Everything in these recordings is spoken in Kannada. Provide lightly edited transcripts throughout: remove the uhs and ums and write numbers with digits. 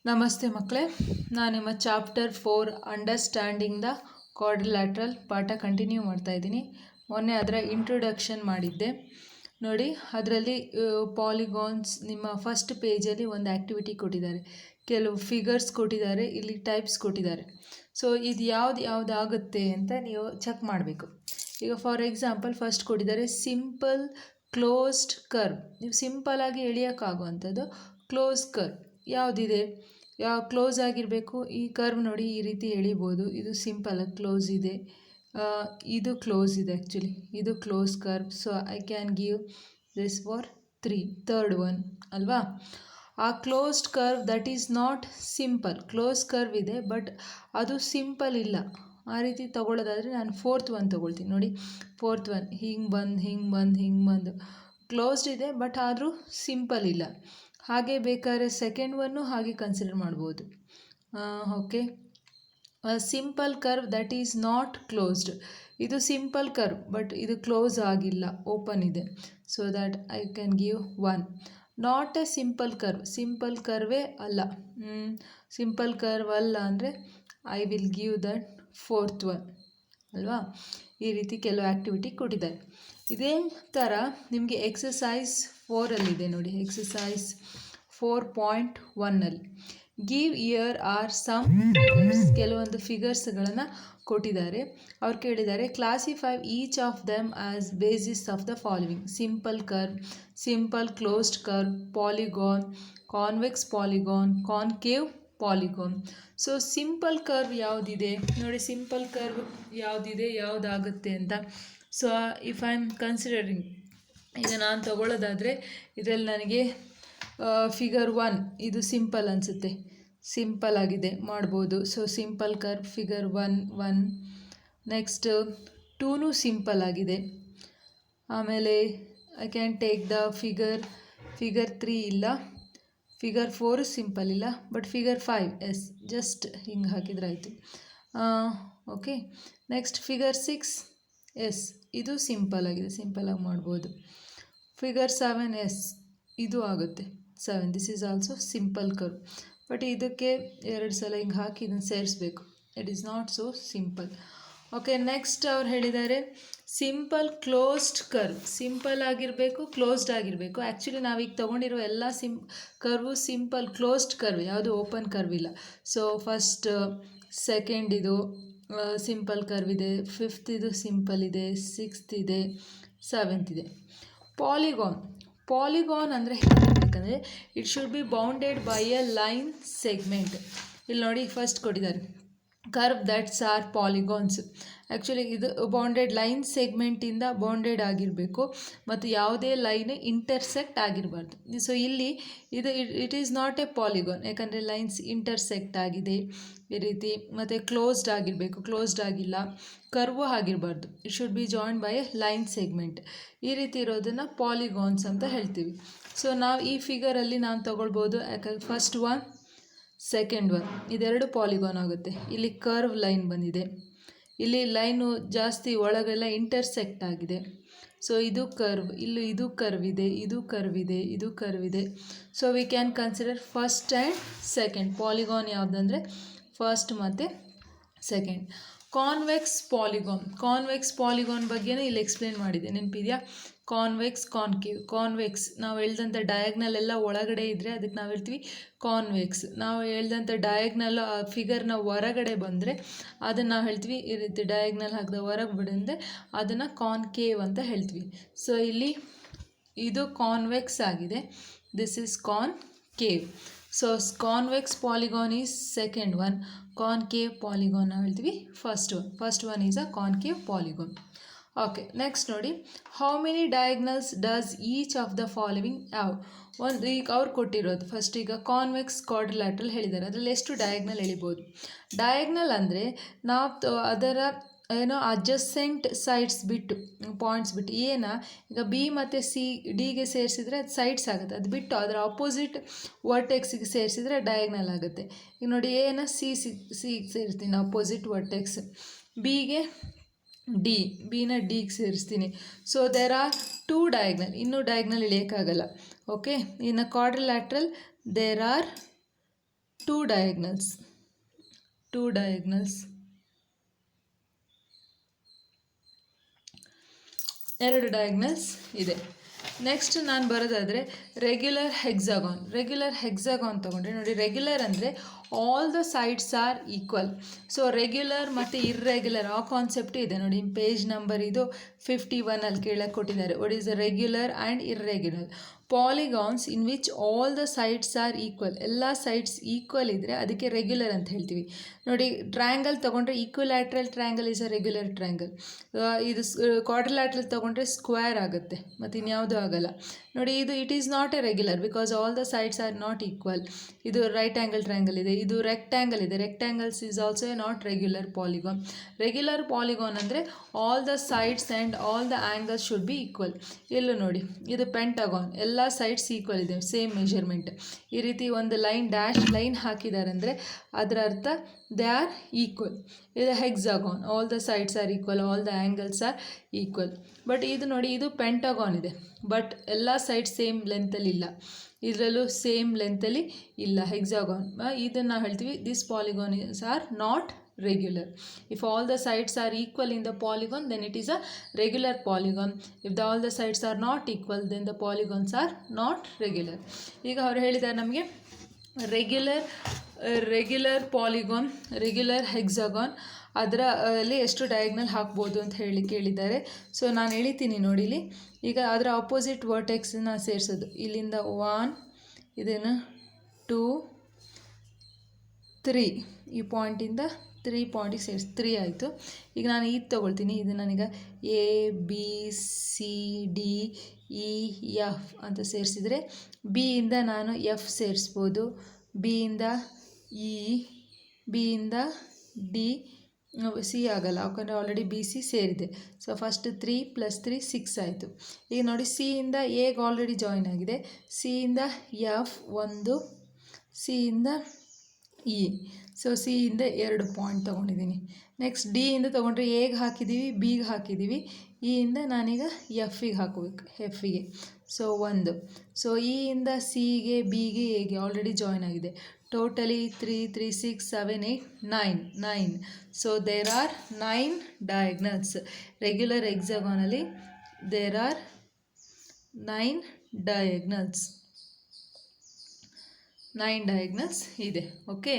ನಮಸ್ತೆ ಮಕ್ಕಳೇ, ನಾನು ನಿಮ್ಮ ಚಾಪ್ಟರ್ 4 ಅಂಡರ್ಸ್ಟ್ಯಾಂಡಿಂಗ್ ದ ಕ್ವಾಡ್ರಿಲ್ಯಾಟ್ರಲ್ ಪಾಠ ಕಂಟಿನ್ಯೂ ಮಾಡ್ತಾ ಇದ್ದೀನಿ. ಮೊನ್ನೆ ಅದರ ಇಂಟ್ರೊಡಕ್ಷನ್ ಮಾಡಿದ್ದೆ ನೋಡಿ. ಅದರಲ್ಲಿ ಪಾಲಿಗಾನ್ಸ್ ನಿಮ್ಮ ಫಸ್ಟ್ ಪೇಜಲ್ಲಿ ಒಂದು ಆ್ಯಕ್ಟಿವಿಟಿ ಕೊಟ್ಟಿದ್ದಾರೆ, ಕೆಲವು ಫಿಗರ್ಸ್ ಕೊಟ್ಟಿದ್ದಾರೆ, ಇಲ್ಲಿ ಟೈಪ್ಸ್ ಕೊಟ್ಟಿದ್ದಾರೆ. ಸೊ ಇದು ಯಾವುದಾಗುತ್ತೆ ಅಂತ ನೀವು ಚೆಕ್ ಮಾಡಬೇಕು. ಈಗ ಫಾರ್ ಎಕ್ಸಾಂಪಲ್ ಫಸ್ಟ್ ಕೊಟ್ಟಿದ್ದಾರೆ ಸಿಂಪಲ್ ಕ್ಲೋಸ್ಡ್ ಕರ್ವ್. ನೀವು ಸಿಂಪಲಾಗಿ ಎಳೆಯೋಕ್ಕಾಗುವಂಥದ್ದು ಕ್ಲೋಸ್ ಕರ್ವ್ ಯಾವುದಿದೆ, ಯಾವ ಕ್ಲೋಸ್ ಆಗಿರಬೇಕು. ಈ ಕರ್ವ್ ನೋಡಿ, ಈ ರೀತಿ ಎಳಿಬೋದು. ಇದು ಸಿಂಪಲ್ ಕ್ಲೋಸ್ ಇದೆ, ಇದು ಕ್ಲೋಸ್ ಇದೆ. ಆ್ಯಕ್ಚುಲಿ ಇದು close curve. So I can give this for third one ಅಲ್ವಾ. ಆ closed curve that is not simple. Close curve ಇದೆ ಬಟ್ ಅದು ಸಿಂಪಲ್ ಇಲ್ಲ. ಆ ರೀತಿ ತೊಗೊಳ್ಳೋದಾದರೆ ನಾನು ಫೋರ್ತ್ ಒನ್ ತೊಗೊಳ್ತೀನಿ. ನೋಡಿ, ಫೋರ್ತ್ ಒನ್ ಹಿಂಗೆ ಬಂದು ಕ್ಲೋಸ್ಡ್ ಇದೆ ಬಟ್ ಆದರೂ ಸಿಂಪಲ್ ಇಲ್ಲ. ಹಾಗೆ ಬೇಕಾದ್ರೆ ಸೆಕೆಂಡ್ ಒನ್ನು ಹಾಗೆ ಕನ್ಸಿಡರ್ ಮಾಡ್ಬೋದು. Okay, simple curve that is not closed. ಇದು ಸಿಂಪಲ್ ಕರ್ವ್ ಬಟ್ ಇದು ಕ್ಲೋಸ್ ಆಗಿಲ್ಲ, ಓಪನ್ ಇದೆ. So that I can give one. Not a simple curve, simple ಕರ್ವೇ ಅಲ್ಲ. ಸಿಂಪಲ್ ಕರ್ವ್ ಅಲ್ಲ ಅಂದರೆ I will give that fourth one ಅಲ್ವಾ. ಈ ರೀತಿ ಕೆಲವು ಆ್ಯಕ್ಟಿವಿಟಿ ಕೊಟ್ಟಿದ್ದಾರೆ. ಇದೇ ಥರ ನಿಮಗೆ ಎಕ್ಸಸೈಸ್ 4ಅಲ್ಲಿದೆ ನೋಡಿ. ಎಕ್ಸಸೈಸ್ 4.1ನಲ್ಲಿ give here are some figures, ಕೆಲವೊಂದು ಫಿಗರ್ಸ್ಗಳನ್ನು ಕೊಟ್ಟಿದ್ದಾರೆ. ಅವ್ರು ಕೇಳಿದ್ದಾರೆ classify each of them as basis of the following: simple curve, simple closed curve, polygon, convex polygon, concave polygon. So simple curve ಯಾವುದಿದೆ ನೋಡಿ, ಸಿಂಪಲ್ ಕರ್ವ್ ಯಾವುದಿದೆ, ಯಾವುದಾಗುತ್ತೆ ಅಂತ. So if I am considering, ಈಗ ನಾನು ತಗೊಳ್ಳೋದಾದರೆ ಇದರಲ್ಲಿ ನನಗೆ ಫಿಗರ್ 1 ಇದು ಸಿಂಪಲ್ ಅನಿಸುತ್ತೆ, ಸಿಂಪಲ್ ಆಗಿದೆ, ಮಾಡ್ಬೋದು. So simple curve figure 1. Next 2 simple ಆಗಿದೆ. ಆಮೇಲೆ I can take the figure 3 ಇಲ್ಲ, ಫಿಗರ್ 4 ಸಿಂಪಲ್ ಇಲ್ಲ, ಬಟ್ ಫಿಗರ್ 5 ಎಸ್, ಜಸ್ಟ್ ಹಿಂಗೆ ಹಾಕಿದ್ರೆ ಆಯಿತು. ಓಕೆ, ನೆಕ್ಸ್ಟ್ ಫಿಗರ್ 6 ಎಸ್, ಇದು ಸಿಂಪಲ್ ಆಗಿದೆ, ಸಿಂಪಲಾಗಿ ಮಾಡ್ಬೋದು. ಫಿಗರ್ 7 ಎಸ್, ಇದು ಆಗುತ್ತೆ 7. This is also simple curve, but ಇದಕ್ಕೆ 2 ಸಲ ಹಿಂಗೆ ಹಾಕಿ ಇದನ್ನು ಸೇರಿಸ್ಬೇಕು. It is not so simple. Okay, next ಅವ್ರು ಹೇಳಿದ್ದಾರೆ ಸಿಂಪಲ್ ಕ್ಲೋಸ್ಡ್ ಕರ್ವ್. ಸಿಂಪಲ್ ಆಗಿರಬೇಕು, ಕ್ಲೋಸ್ಡ್ ಆಗಿರಬೇಕು. ಆ್ಯಕ್ಚುಲಿ ನಾವೀಗ ತೊಗೊಂಡಿರೋ ಎಲ್ಲ ಕರ್ವು ಸಿಂಪಲ್ ಕ್ಲೋಸ್ಡ್ ಕರ್ವ್, ಯಾವುದು ಓಪನ್ ಕರ್ವ್ ಇಲ್ಲ. ಸೊ ಫಸ್ಟ್ ಸೆಕೆಂಡ್ ಇದು ಸಿಂಪಲ್ ಕರ್ವ್ ಇದೆ, 5th ಇದು ಸಿಂಪಲ್ ಇದೆ, 6th ಇದೆ, 7th ಇದೆ. ಪಾಲಿಗಾನ್ ಅಂದರೆ ಹೇಳಬೇಕಂದ್ರೆ it should be bounded by a line segment. ಇಲ್ಲಿ ನೋಡಿ ಫಸ್ಟ್ ಕೊಟ್ಟಿದ್ದಾರೆ curve that's are polygons. Actually ಇದು ಬೌಂಡೆಡ್ ಲೈನ್ ಸೆಗ್ಮೆಂಟಿಂದ ಬೌಂಡೆಡ್ ಆಗಿರಬೇಕು ಮತ್ತು ಯಾವುದೇ ಲೈನ್ ಇಂಟರ್ಸೆಕ್ಟ್ ಆಗಿರಬಾರ್ದು. ಸೊ ಇಲ್ಲಿ ಇದು it is not a polygon, ಯಾಕಂದರೆ ಲೈನ್ಸ್ ಇಂಟರ್ಸೆಕ್ಟ್ ಆಗಿದೆ ಈ ರೀತಿ. ಮತ್ತು ಕ್ಲೋಸ್ಡ್ ಆಗಿರಬೇಕು, ಕ್ಲೋಸ್ಡ್ ಆಗಿಲ್ಲ. ಕರ್ವು ಆಗಿರಬಾರ್ದು, it should be joined by a line segment. ಈ ರೀತಿ ಇರೋದನ್ನು ಪಾಲಿಗಾನ್ಸ್ ಅಂತ ಹೇಳ್ತೀವಿ. ಸೊ ನಾವು ಈ ಫಿಗರಲ್ಲಿ ನಾನು ತೊಗೊಳ್ಬೋದು, ಯಾಕಂದರೆ ಫಸ್ಟ್ ಒನ್ ಸೆಕೆಂಡ್ ಒನ್ ಇದೆರಡು ಪಾಲಿಗಾನ್ ಆಗುತ್ತೆ. ಇಲ್ಲಿ ಕರ್ವ್ ಲೈನ್ ಬಂದಿದೆ, ಇಲ್ಲಿ ಲೈನು ಜಾಸ್ತಿ ಒಳಗೆಲ್ಲ ಇಂಟರ್ಸೆಕ್ಟ್ ಆಗಿದೆ. ಸೊ ಇದು ಕರ್ವ್, ಇಲ್ಲಿ ಇದು ಕರ್ವ್ ಇದೆ, ಇದು ಕರ್ವ್ ಇದೆ, ಇದು ಕರ್ವ್ ಇದೆ. So we can consider first and second. Polygon ಯಾವುದಂದರೆ ಫಸ್ಟ್ ಮತ್ತು ಸೆಕೆಂಡ್. ಕಾನ್ವೆಕ್ಸ್ ಪಾಲಿಗಾನ್ ಬಗ್ಗೆನೇ ಇಲ್ಲಿ ಎಕ್ಸ್ಪ್ಲೇನ್ ಮಾಡಿದೆ, ನೆನಪಿದೆಯಾ? Convex, concave. ಕಾನ್ವೆಕ್ಸ್ ನಾವು ಹೇಳ್ದಂಥ ಡಯಾಗ್ನಲ್ ಎಲ್ಲ ಒಳಗಡೆ ಇದ್ದರೆ ಅದಕ್ಕೆ ನಾವು ಹೇಳ್ತೀವಿ ಕಾನ್ವೆಕ್ಸ್. ನಾವು ಹೇಳ್ದಂಥ ಡಯಾಗ್ನಲ್ ಆ ಫಿಗರ್ನ ಹೊರಗಡೆ ಬಂದರೆ ಅದನ್ನು ನಾವು ಹೇಳ್ತೀವಿ ಈ ರೀತಿ ಡಯಾಗ್ನಲ್ ಹಾಕಿದ ಹೊರಗೆ ಬಿಡಂದರೆ ಅದನ್ನು ಕಾನ್ಕೇವ್ ಅಂತ ಹೇಳ್ತೀವಿ. ಸೊ ಇಲ್ಲಿ ಇದು ಕಾನ್ವೆಕ್ಸ್ ಆಗಿದೆ, this is concave. So convex polygon is second one, concave polygon ನಾವು ಹೇಳ್ತೀವಿ first one is a concave polygon. Okay, next ನೋಡಿ, how many diagonals does each of the following ಒಂದು ಈಗ ಅವ್ರು ಕೊಟ್ಟಿರೋದು ಫಸ್ಟ್. ಈಗ ಕಾನ್ವೆಕ್ಸ್ ಕ್ವಾಡ್ರಿಲ್ಯಾಟ್ರಲ್ ಹೇಳಿದ್ದಾರೆ, ಅದರಲ್ಲಿ ಎಷ್ಟು ಡಯಾಗ್ನಲ್ ಎಳಿಬೋದು? ಡಯಾಗ್ನಲ್ ಅಂದರೆ ನಾವು ಅದರ ಏನೋ ಅಡ್ಜಸೆಂಟ್ ಸೈಡ್ಸ್ ಬಿಟ್ಟು, ಪಾಯಿಂಟ್ಸ್ ಬಿಟ್ಟು, ಈಗ ಬಿ ಮತ್ತು ಡಿಗೆ ಸೇರಿಸಿದ್ರೆ ಅದು ಸೈಡ್ಸ್ ಆಗುತ್ತೆ, ಅದು ಬಿಟ್ಟು ಅದರ ಅಪೋಸಿಟ್ ವರ್ಟೆಕ್ಸಿಗೆ ಸೇರಿಸಿದ್ರೆ ಡಯಾಗ್ನಲ್ ಆಗುತ್ತೆ. ಈಗ ನೋಡಿ, ಸಿಗೆ ಸೇರಿಸ್ತೀನಿ ಅಪೋಸಿಟ್ ವರ್ಟೆಕ್ಸ್, ಬಿಗೆ ಬಿನ ಡಿಗೆ ಸೇರಿಸ್ತೀನಿ. ಸೊ ದೇರ್ ಆರ್ 2 ಡಯಾಗ್ನಲ್, ಇನ್ನೂ ಡಯಾಗ್ನಲ್ ಇಳಿಯೋಕ್ಕಾಗಲ್ಲ. ಓಕೆ, ಇನ್ನು quadrilateral there are two diagonals ಎರಡು ಡಯಾಗ್ನಲ್ಸ್ ಇದೆ. ನೆಕ್ಸ್ಟ್ ನಾನು ಬರೋದಾದರೆ ರೆಗ್ಯುಲರ್ ಹೆಕ್ಸಾಗಾನ್ ತೊಗೊಂಡ್ರೆ ನೋಡಿ, ರೆಗ್ಯುಲರ್ ಅಂದರೆ all the sides are equal. So regular ಮತ್ತು ಇರ್ರೆಗ್ಯುಲರ್ ಆ ಕಾನ್ಸೆಪ್ಟು ಇದೆ ನೋಡಿ. ಪೇಜ್ ನಂಬರ್ ಇದು 51 ಕೇಳಕ್ಕೆ ಕೊಟ್ಟಿದ್ದಾರೆ. What is the regular and irregular polygons in which all the sides are equal. ಎಲ್ಲ ಸೈಡ್ಸ್ ಈಕ್ವಲ್ ಇದ್ದರೆ ಅದಕ್ಕೆ ರೆಗ್ಯುಲರ್ ಅಂತ ಹೇಳ್ತೀವಿ. ನೋಡಿ, ಟ್ರಯಾಂಗಲ್ ತೊಗೊಂಡ್ರೆ equilateral triangle is a regular triangle. ಇದು ಕ್ವಾಡ್ರಿಲ್ಯಾಟ್ರಲ್ ತೊಗೊಂಡ್ರೆ ಸ್ಕ್ವೇರ್ ಆಗುತ್ತೆ, ಮತ್ತು ಇನ್ಯಾವುದೂ ಆಗಲ್ಲ. ನೋಡಿ, ಇದು it is not a regular because all the sides are not equal. ಇದು ರೈಟ್ ಆ್ಯಂಗಲ್ ಟ್ರಯಾಂಗಲ್ ಇದೆ, ಇದು ರೆಕ್ಟ್ಯಾಂಗಲ್ ಇದೆ. Rectangles is also a not regular polygon. Regular polygon ಅಂದರೆ all the sides and all the angles should be equal. ಎಲ್ಲೂ ನೋಡಿ, ಇದು ಪೆಂಟಗಾನ್, ಎಲ್ಲ ಸೈಡ್ಸ್ ಈಕ್ವಲ್ ಇದೆ, ಸೇಮ್ ಮೆಷರ್ಮೆಂಟ್. ಈ ರೀತಿ ಒಂದು ಲೈನ್ ಡ್ಯಾಶ್ ಲೈನ್ ಹಾಕಿದ್ದಾರೆ ಅಂದರೆ ಅದರ ಅರ್ಥ ದೇ ಆರ್ ಈಕ್ವಲ್. ಇದು hexagon, all the sides are equal, all the angles are equal. But ಇದು ನೋಡಿ, ಇದು ಪೆಂಟಗಾನ್ ಇದೆ, ಬಟ್ ಎಲ್ಲ ಸೈಡ್ ಸೇಮ್ ಲೆಂತಲ್ಲಿ ಇಲ್ಲ. ಇದರಲ್ಲೂ ಸೇಮ್ ಲೆಂತಲ್ಲಿ ಇಲ್ಲ ಹೆಕ್ಸಾಗಾನ್. ಇದನ್ನು ನಾವು ಹೇಳ್ತೀವಿ this polygons are not regular. If all the sides are equal in the polygon, then it is a regular polygon. If all the sides are not equal, then the polygons are not regular. ಈಗ ಅವರು ಹೇಳಿದ್ದಾರೆ ನಮಗೆ ರೆಗ್ಯುಲರ್ ಪಾಲಿಗಾನ್, ರೆಗ್ಯುಲರ್ ಹೆಕ್ಸಾಗಾನ್, ಅದರಲ್ಲಿ ಎಷ್ಟು ಡಯಾಗ್ನಲ್ ಹಾಕ್ಬೋದು ಅಂತ ಕೇಳಿದ್ದಾರೆ. ಸೊ ನಾನು ಹೇಳಿದ್ದೀನಿ ನೋಡಿ ಇಲ್ಲಿ. ಈಗ ಅದರ ಆಪೋಸಿಟ್ ವರ್ಟೆಕ್ಸನ್ನ ಸೇರಿಸೋದು, ಇಲ್ಲಿಂದ 1, ಇದನ್ನು 2, 3, ಈ ಪಾಯಿಂಟಿಂದ 3 ಪಾಯಿಂಟಿಗೆ ಸೇರಿಸಿ 3 ಆಯಿತು. ಈಗ ನಾನು ಇದು ತೊಗೊಳ್ತೀನಿ, ಇದು ನನಗೆ ABCDEF ಅಂತ ಸೇರಿಸಿದರೆ ಬಿಯಿಂದ ನಾನು ಎಫ್ ಸೇರಿಸ್ಬೋದು, ಬಿಯಿಂದ ಇ, ಬಿಯಿಂದ ಡಿ, ಸಿ ಆಗಲ್ಲ ಯಾಕಂದರೆ ಆಲ್ರೆಡಿ BC ಸೇರಿದೆ. ಸೊ ಫಸ್ಟ್ 3 + 3 6 ಆಯಿತು. ಈಗ ನೋಡಿ, ಸಿಯಿಂದ ಎಗೆ ಆಲ್ರೆಡಿ ಜಾಯಿನ್ ಆಗಿದೆ, ಸಿಯಿಂದ ಎಫ್ 1, ಸಿಯಿಂದ ಇ. ಸೊ ಸಿಯಿಂದ 2 ಪಾಯಿಂಟ್ ತೊಗೊಂಡಿದ್ದೀನಿ. ನೆಕ್ಸ್ಟ್ ಡಿಯಿಂದ ತೊಗೊಂಡ್ರೆ ಎಗೆ ಹಾಕಿದ್ದೀವಿ, ಬಿಗೆ ಹಾಕಿದ್ದೀವಿ, ಇಯಿಂದ ನಾನೀಗ ಎಫಿಗೆ ಹಾಕಬೇಕು, ಎಫಿಗೆ. ಸೊ 1. ಸೊ ಇಯಿಂದ ಸಿಗೆ, ಬಿಗೆ, ಎಗೆ ಆಲ್ರೆಡಿ ಜಾಯಿನ್ ಆಗಿದೆ. Totally 3, 3, 6, 7, 8, 9. So there are 9 diagonals. Regular ಹೆಕ್ಸಾಗಾನಲ್ಲಿ ದೇರ್ ಆರ್ 9 ಡಯಾಗ್ನಲ್ಸ್. 9 ಡಯಾಗ್ನಲ್ಸ್ ಇದೆ. ಓಕೆ,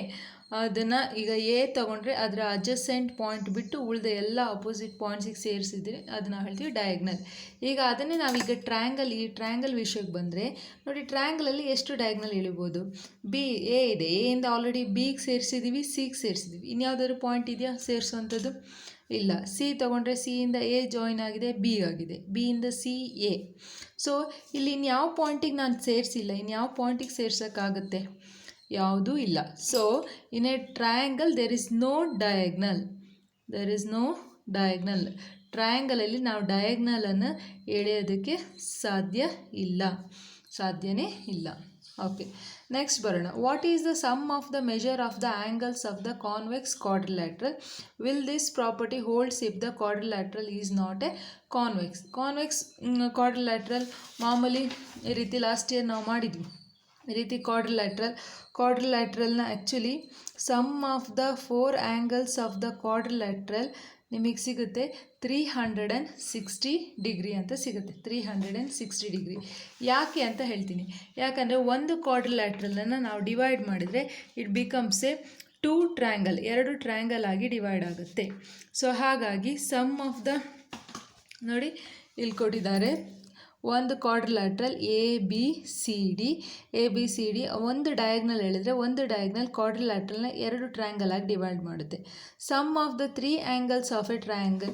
ಅದನ್ನು ಈಗ ಎ ತೊಗೊಂಡ್ರೆ ಅದರ ಅಡ್ಜಸೆಂಟ್ ಪಾಯಿಂಟ್ ಬಿಟ್ಟು ಉಳಿದ ಎಲ್ಲ ಅಪೋಸಿಟ್ ಪಾಯಿಂಟ್ಸಿಗೆ ಸೇರಿಸಿದ್ರೆ ಅದನ್ನು ಹೇಳ್ತೀವಿ ಡಯಾಗ್ನಲ್. ಈಗ ಅದನ್ನೇ ನಾವೀಗ ಈ ಟ್ರ್ಯಾಂಗಲ್ ವಿಷಯಕ್ಕೆ ಬಂದರೆ ನೋಡಿ, ಟ್ರ್ಯಾಂಗಲಲ್ಲಿ ಎಷ್ಟು ಡಯಾಗ್ನಲ್ ಎಳಿಬೋದು? ಎ ಇದೆ, ಎಯಿಂದ ಆಲ್ರೆಡಿ ಬಿಗೆ ಸೇರಿಸಿದ್ದೀವಿ, ಸಿಗೆ ಸೇರಿಸಿದ್ದೀವಿ. ಇನ್ಯಾವುದಾದ್ರು ಪಾಯಿಂಟ್ ಇದೆಯಾ ಸೇರಿಸುವಂಥದ್ದು? ಇಲ್ಲ. ಸಿ ತೊಗೊಂಡ್ರೆ ಸಿಯಿಂದ ಎ ಜಾಯಿನ್ ಆಗಿದೆ, ಬಿ ಆಗಿದೆ, ಬಿಯಿಂದ ಸಿ, ಎ. ಸೊ ಇಲ್ಲಿ ಇನ್ಯಾವ ಪಾಯಿಂಟಿಗೆ ನಾನು ಸೇರಿಸಿಲ್ಲ, ಇನ್ಯಾವ ಪಾಯಿಂಟಿಗೆ ಸೇರ್ಸೋಕ್ಕಾಗುತ್ತೆ? ಯಾವುದೂ ಇಲ್ಲ. So in a triangle there is no diagonal. ಟ್ರಯಾಂಗಲಲ್ಲಿ ನಾವು ಡಯಾಗ್ನಲನ್ನು ಎಳೆಯೋದಕ್ಕೆ ಸಾಧ್ಯನೇ ಇಲ್ಲ. ಓಕೆ, ನೆಕ್ಸ್ಟ್ ಬರೋಣ. What is the sum of the measure of the angles of the convex quadrilateral? Will this property holds if the quadrilateral is not a convex quadrilateral. ಮಾಮೂಲಿ ಈ ರೀತಿ ಲಾಸ್ಟ್ ಇಯರ್ ನಾವು ಮಾಡಿದ್ವಿ. ಈ ರೀತಿ ಕ್ವಾಡ್ರಿಲ್ಯಾಟ್ರಲ್ನ actually sum of the 4 angles of the quadrilateral ನಿಮಗೆ ಸಿಗುತ್ತೆ 360 ಡಿಗ್ರಿ ಅಂತ ಸಿಗುತ್ತೆ. 360 ಡಿಗ್ರಿ ಯಾಕೆ ಅಂತ ಹೇಳ್ತೀನಿ. ಯಾಕಂದರೆ ಒಂದು ಕ್ವಾಡ್ರಿಲ್ಯಾಟ್ರಲನ್ನು ನಾವು ಡಿವೈಡ್ ಮಾಡಿದರೆ it becomes A 2 triangle, 2 triangle ಆಗಿ ಡಿವೈಡ್ ಆಗುತ್ತೆ. ಸೊ ಹಾಗಾಗಿ ಸಮ್ ಆಫ್ ದ ನೋಡಿ ಇಲ್ಲಿ ಕೊಟ್ಟಿದ್ದಾರೆ, ಒಂದು ಕ್ವಾಡ್ರಿಲ್ಯಾಟ್ರಲ್ ABCD ಒಂದು ಡಯಾಗ್ನಲ್ ಹೇಳಿದರೆ ಒಂದು ಡಯಾಗ್ನಲ್ ಕ್ವಾಡ್ರಿಲ್ಯಾಟ್ರಲ್ನ 2 ಟ್ರಯಾಂಗಲ್ ಆಗಿ ಡಿವೈಡ್ ಮಾಡುತ್ತೆ. Sum of the 3 angles of a triangle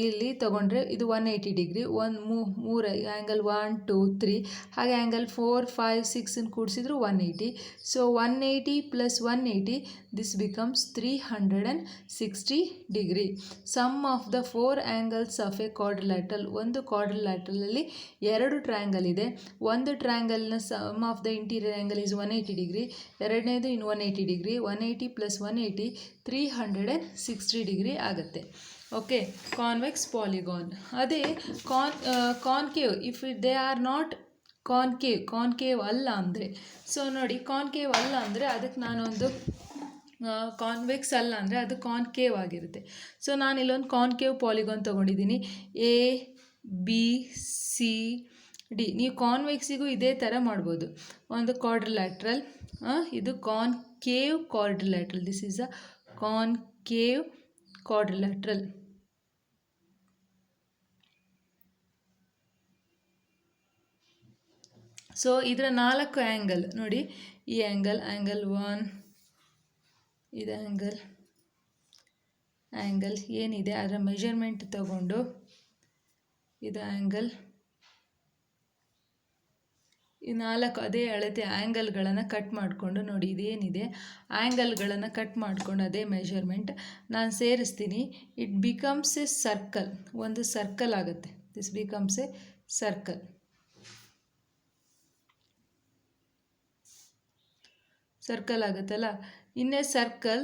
ಇಲ್ಲಿ ತೊಗೊಂಡ್ರೆ ಇದು 180 ಡಿಗ್ರಿ, 3 ಆ್ಯಂಗಲ್ 1, 2, 3, ಹಾಗೆ ಆ್ಯಂಗಲ್ 4, 5, 6 ಕೂಡಿಸಿದ್ರು 180. So 180 + 180 this becomes 360 degree. Sum of the 4 angles of a quadrilateral, ಒಂದು ಕ್ವಾಡ್ರಿಲ್ಯಾಟ್ರಲಲ್ಲಿ 2 ಟ್ರಯಾಂಗಲ್ ಇದೆ. ಒಂದು ಟ್ರಯಾಂಗಲ್ನ sum of the interior angle is 180 degree, ಎರಡನೇದು ಇನ್ನು 180 ಡಿಗ್ರಿ. 180 + 180 360 ಡಿಗ್ರಿ ಆಗುತ್ತೆ. Okay, convex polygon. ಅದೇ concave, if they are not concave ಅಲ್ಲ ಅಂದರೆ, ಸೊ ನೋಡಿ ಕಾನ್ಕೇವ್ ಅಲ್ಲ ಅಂದರೆ ಅದಕ್ಕೆ ನಾನೊಂದು ಕಾನ್ವೆಕ್ಸ್ ಅಲ್ಲ ಅಂದರೆ ಅದು ಕಾನ್ಕೇವ್ ಆಗಿರುತ್ತೆ. ಸೊ ನಾನು ಇಲ್ಲೊಂದು ಕಾನ್ಕೇವ್ ಪಾಲಿಗಾನ್ ತೊಗೊಂಡಿದ್ದೀನಿ, ABCD. ನೀವು ಕಾನ್ವೆಕ್ಸಿಗೂ ಇದೇ ಥರ ಮಾಡ್ಬೋದು. ಒಂದು ಕ್ವಾಡ್ರಿಲ್ಯಾಟ್ರಲ್, ಇದು concave quadrilateral, this is a concave quadrilateral. So ಇದರ 4 ಆ್ಯಂಗಲ್ ನೋಡಿ, ಈ ಆ್ಯಂಗಲ್ 1, ಇದು ಆ್ಯಂಗಲ್ ಏನಿದೆ ಅದರ ಮೆಜರ್ಮೆಂಟ್ ತಗೊಂಡು ಇದು ಆ್ಯಂಗಲ್, ಈ 4 ಅದೇ ಅಳತೆ ಆ್ಯಂಗಲ್ಗಳನ್ನು ಕಟ್ ಮಾಡಿಕೊಂಡು ನೋಡಿ, ಇದೇನಿದೆ ಆ್ಯಂಗಲ್ಗಳನ್ನು ಕಟ್ ಮಾಡಿಕೊಂಡು ಅದೇ ಮೆಜರ್ಮೆಂಟ್ ನಾನು ಸೇರಿಸ್ತೀನಿ. ಇಟ್ ಬಿಕಮ್ಸ್ ಎ ಸರ್ಕಲ್, ಒಂದು ಸರ್ಕಲ್ ಆಗುತ್ತೆ. This becomes a circle. Circle ಆಗುತ್ತಲ್ಲ. In a circle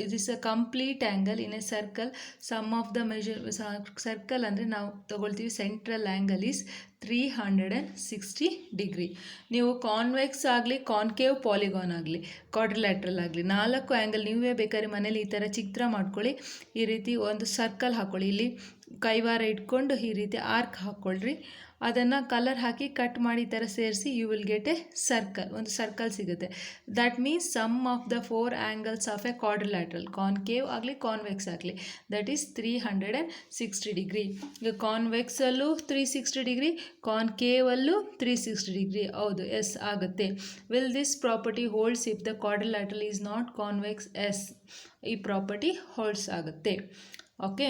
it is a complete angle. In a circle sum of the circle ಅಂದರೆ ನಾವು ತಗೊಳ್ತೀವಿ ಸೆಂಟ್ರಲ್ ಆ್ಯಂಗಲ್ ಈಸ್ 360 ಡಿಗ್ರಿ. ನೀವು ಕಾನ್ವೆಕ್ಸ್ ಆಗಲಿ, ಕಾನ್ಕೇವ್ ಪಾಲಿಗಾನ್ ಆಗಲಿ, ಕ್ವಾಡ್ರಿಲ್ಯಾಟ್ರಲ್ ಆಗಲಿ, 4 ಆ್ಯಂಗಲ್ ನೀವೇ ಬೇಕಾದ್ರೆ ಮನೇಲಿ ಈ ಥರ ಚಿತ್ರ ಮಾಡ್ಕೊಳ್ಳಿ. ಈ ರೀತಿ ಒಂದು ಸರ್ಕಲ್ ಹಾಕ್ಕೊಳ್ಳಿ, ಇಲ್ಲಿ ಕೈವಾರ ಇಟ್ಕೊಂಡು ಈ ರೀತಿ ಆರ್ಕ್ ಹಾಕ್ಕೊಳ್ರಿ. ಅದನ್ನು ಕಲರ್ ಹಾಕಿ ಕಟ್ ಮಾಡಿ ಈ ಥರ ಸೇರಿಸಿ you will get a circle, ಒಂದು ಸರ್ಕಲ್ ಸಿಗುತ್ತೆ. That means sum of the 4 angles of a quadrilateral, concave ಆಗಲಿ ಕಾನ್ವೆಕ್ಸ್ ಆಗಲಿ, ದಟ್ ಈಸ್ 360 ಡಿಗ್ರಿ. ಈಗ ಕಾನ್ವೆಕ್ಸಲ್ಲೂ 360 ಡಿಗ್ರಿ, ಕಾನ್ಕೇವಲ್ಲೂ 360 ಡಿಗ್ರಿ. ಹೌದು, ಎಸ್ ಆಗುತ್ತೆ. Will this property holds if the quadrilateral is not convex? Yes, ಈ ಪ್ರಾಪರ್ಟಿ ಹೋಲ್ಡ್ಸ್ ಆಗುತ್ತೆ. ಓಕೆ.